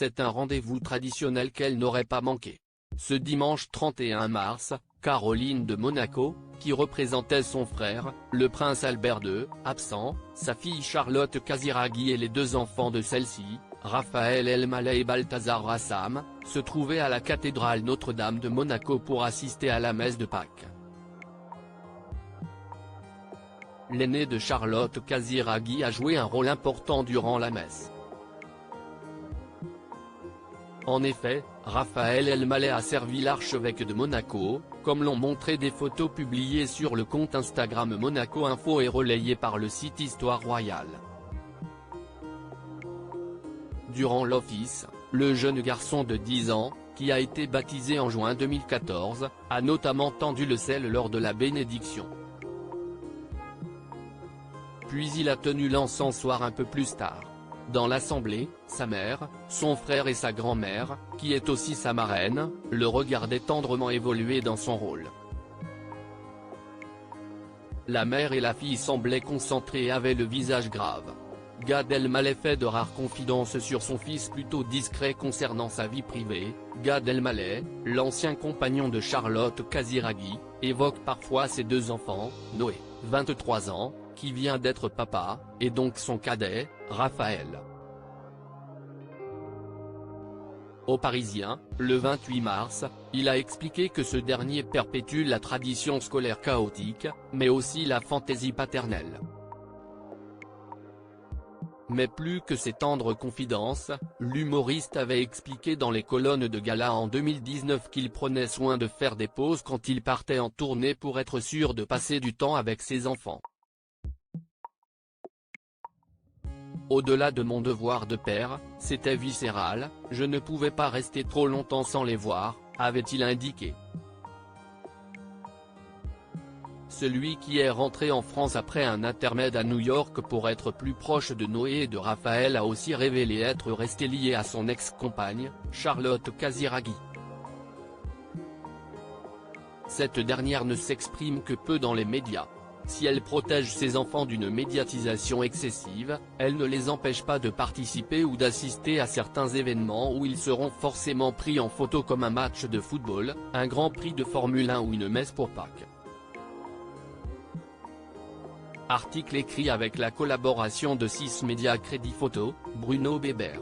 c'est un rendez-vous traditionnel qu'elle n'aurait pas manqué. Ce dimanche 31 mars, Caroline de Monaco, qui représentait son frère, le prince Albert II, absent, sa fille Charlotte Casiraghi et les deux enfants de celle-ci, Raphaël El Maleh et Balthazar Rassam, se trouvaient à la cathédrale Notre-Dame de Monaco pour assister à la messe de Pâques. L'aîné de Charlotte Casiraghi a joué un rôle important durant la messe. En effet, Raphaël El Maleh a servi l'archevêque de Monaco, comme l'ont montré des photos publiées sur le compte Instagram Monaco Info et relayées par le site Histoire Royale. Durant l'office, le jeune garçon de 10 ans, qui a été baptisé en juin 2014, a notamment tendu le sel lors de la bénédiction. Puis il a tenu l'encensoir un peu plus tard. Dans l'assemblée, sa mère, son frère et sa grand-mère, qui est aussi sa marraine, le regardaient tendrement évoluer dans son rôle. La mère et la fille semblaient concentrées et avaient le visage grave. Gad Elmaleh fait de rares confidences sur son fils plutôt discret concernant sa vie privée. Gad Elmaleh, l'ancien compagnon de Charlotte Casiraghi, évoque parfois ses deux enfants, Noé, 23 ans, qui vient d'être papa, et donc son cadet, Raphaël. Au Parisien, le 28 mars, il a expliqué que ce dernier perpétue la tradition scolaire chaotique, mais aussi la fantaisie paternelle. Mais plus que ces tendres confidences, l'humoriste avait expliqué dans les colonnes de gala en 2019 qu'il prenait soin de faire des pauses quand il partait en tournée pour être sûr de passer du temps avec ses enfants. Au-delà de mon devoir de père, c'était viscéral, je ne pouvais pas rester trop longtemps sans les voir, avait-il indiqué. Celui qui est rentré en France après un intermède à New York pour être plus proche de Noé et de Raphaël a aussi révélé être resté lié à son ex-compagne, Charlotte Casiraghi. Cette dernière ne s'exprime que peu dans les médias. Si elle protège ses enfants d'une médiatisation excessive, elle ne les empêche pas de participer ou d'assister à certains événements où ils seront forcément pris en photo comme un match de football, un grand prix de Formule 1 ou une messe pour Pâques. Article écrit avec la collaboration de 6 Médias Crédit Photo, Bruno Bébert.